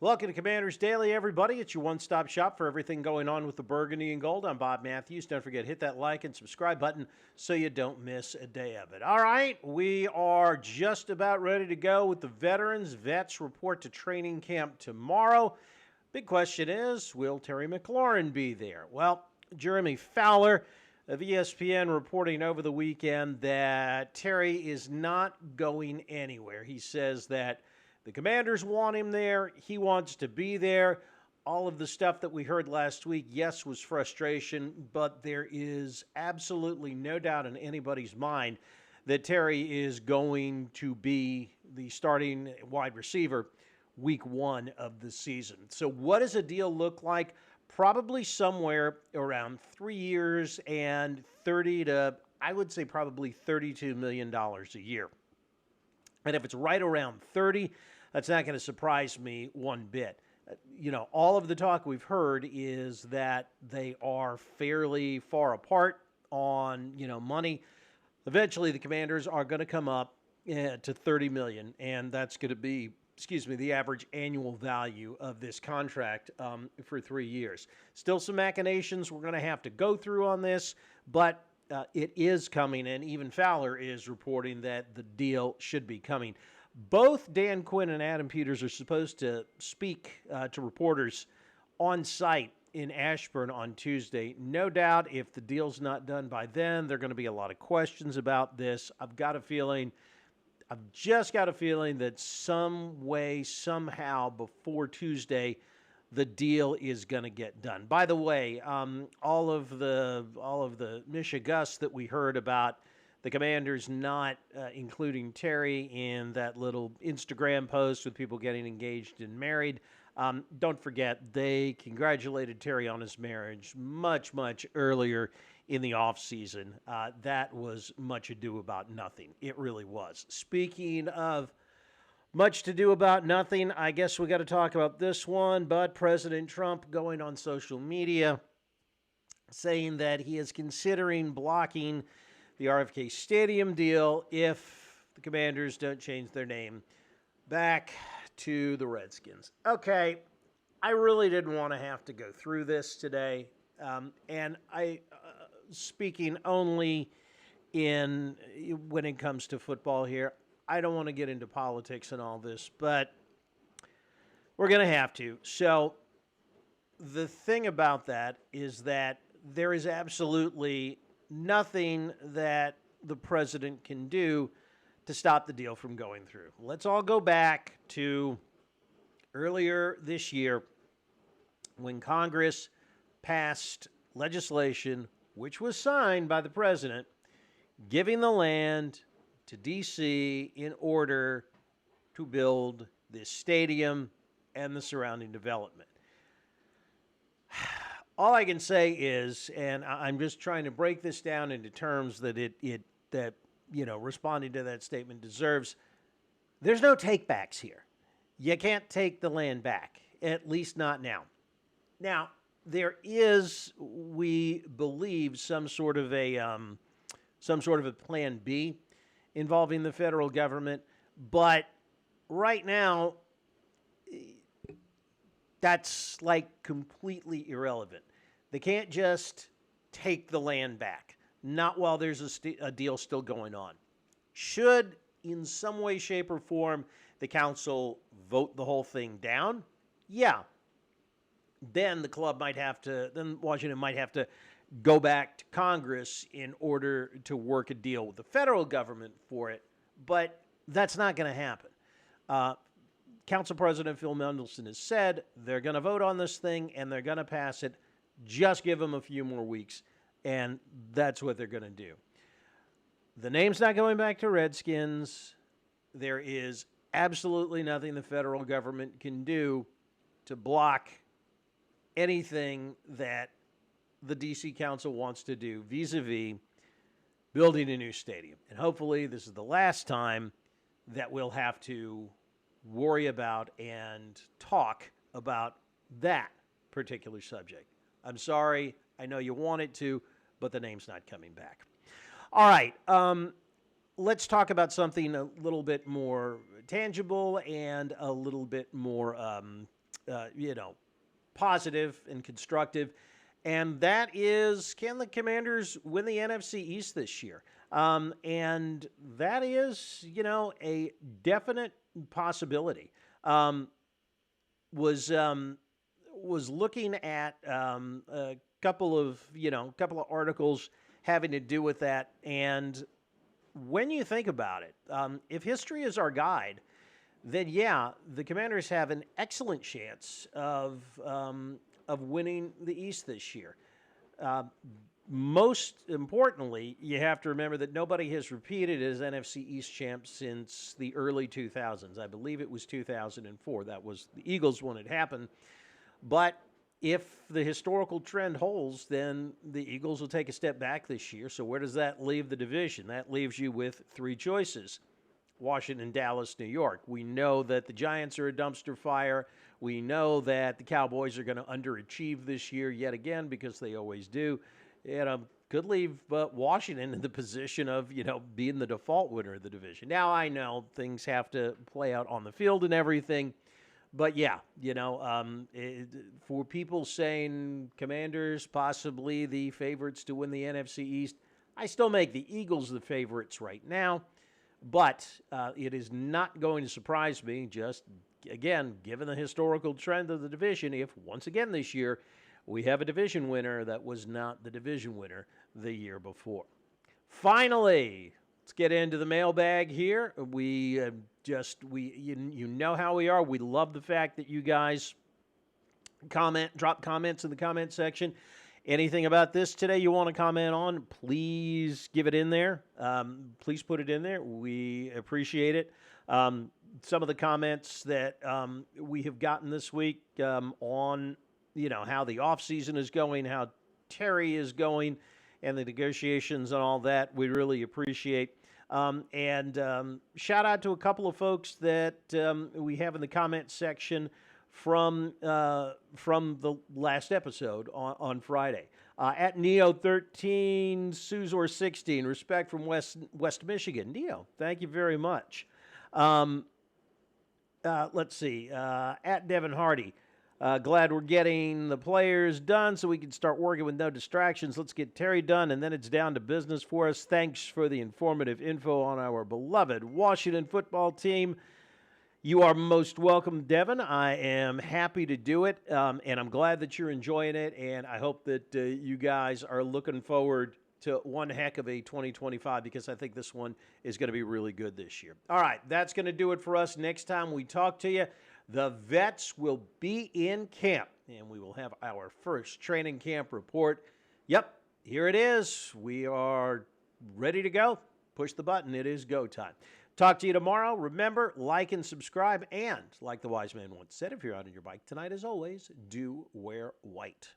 Welcome to Commanders Daily, everybody. It's your one-stop shop for everything going on with the Burgundy and Gold. I'm Bob Matthews. Don't forget, hit that like and subscribe button so you don't miss a day of it. All right, we are just about ready to go with the veterans. Vets report to training camp tomorrow. Big question is, will Terry McLaurin be there? Well, Jeremy Fowler of ESPN reporting over the weekend that Terry is not going anywhere. He says that the Commanders want him there. He wants to be there. All of the stuff that we heard last week, yes, was frustration, but there is absolutely no doubt in anybody's mind that Terry is going to be the starting wide receiver week one of the season. So what does a deal look like? Probably somewhere around 3 years and 30 to, I would say probably $32 million a year. And if it's right around 30, that's not going to surprise me one bit. All of the talk we've heard is that they are fairly far apart on, money. Eventually, the Commanders are going to come up to $30 million, and that's going to be, the average annual value of this contract for 3 years. Still some machinations we're going to have to go through on this, but it is coming, and even Fowler is reporting that the deal should be coming. Both Dan Quinn and Adam Peters are supposed to speak to reporters on site in Ashburn on Tuesday. No doubt if the deal's not done by then, there are going to be a lot of questions about this. I've just got a feeling that some way, somehow, before Tuesday, the deal is going to get done. By the way, all of the mishigas that we heard about the Commanders not including Terry in that little Instagram post with people getting engaged and married, don't forget they congratulated Terry on his marriage much, much earlier in the offseason. That was much ado about nothing. It really was. Speaking of much to do about nothing, I guess we got to talk about this one, but President Trump going on social media saying that he is considering blocking the RFK Stadium deal if the Commanders don't change their name back to the Redskins. Okay, I really didn't want to have to go through this today, and I, speaking only when it comes to football here, I don't want to get into politics and all this, but we're going to have to. So the thing about that is that there is absolutely nothing that the president can do to stop the deal from going through. Let's all go back to earlier this year when Congress passed legislation, which was signed by the president, giving the land to D.C. in order to build this stadium and the surrounding development. All I can say is, and I'm just trying to break this down into terms that responding to that statement deserves, there's no takebacks here. You can't take the land back, at least not now. Now, there is, we believe, some sort of a plan B involving the federal government, but right now, that's like completely irrelevant. They can't just take the land back, not while there's a deal still going on. Should, in some way, shape, or form, the council vote the whole thing down? Yeah. Then Washington might have to go back to Congress in order to work a deal with the federal government for it, but that's not going to happen. Council President Phil Mendelssohn has said they're going to vote on this thing and they're going to pass it. Just give them a few more weeks, and that's what they're going to do. The name's not going back to Redskins. There is absolutely nothing the federal government can do to block anything that the D.C. Council wants to do vis-a-vis building a new stadium. And hopefully this is the last time that we'll have to worry about and talk about that particular subject. I'm sorry. I know you wanted to, but the name's not coming back. All right. Let's talk about something a little bit more tangible and a little bit more positive and constructive. And that is, can the Commanders win the NFC East this year? And that is, a definite possibility. Was looking at a couple of articles having to do with that, and when you think about it, if history is our guide, then yeah, the Commanders have an excellent chance of winning the East this year. Most importantly, you have to remember that nobody has repeated as NFC East champ since the early 2000s. I believe it was 2004. That was the Eagles when it happened. But if the historical trend holds, then the Eagles will take a step back this year. So where does that leave the division? That leaves you with three choices: Washington, Dallas, New York. We know that the Giants are a dumpster fire. We know that the Cowboys are going to underachieve this year yet again, because they always do. Could leave Washington in the position of, being the default winner of the division. Now, I know things have to play out on the field and everything, but yeah, for people saying Commanders possibly the favorites to win the NFC East, I still make the Eagles the favorites right now, but it is not going to surprise me, just, again, given the historical trend of the division, if once again this year we have a division winner that was not the division winner the year before. Finally, let's get into the mailbag here. You know how we are. We love the fact that you guys drop comments in the comment section. Anything about this today you want to comment on, please give it in there. Please put it in there. We appreciate it. Some of the comments that we have gotten this week on how the offseason is going, how Terry is going, and the negotiations and all that, we really appreciate. And shout out to a couple of folks that we have in the comment section from the last episode on Friday. At Neo13, Suzor16, respect from West Michigan. Neo, thank you very much. Let's see. At Devin Hardy. Glad we're getting the players done so we can start working with no distractions. Let's get Terry done, and then it's down to business for us. Thanks for the informative info on our beloved Washington football team. You are most welcome, Devin. I am happy to do it, and I'm glad that you're enjoying it, and I hope that you guys are looking forward to one heck of a 2025, because I think this one is going to be really good this year. All right, that's going to do it for us. Next time we talk to you, the vets will be in camp, and we will have our first training camp report. Yep, here it is. We are ready to go. Push the button. It is go time. Talk to you tomorrow. Remember, like and subscribe, and like the wise man once said, if you're out on your bike tonight, as always, do wear white.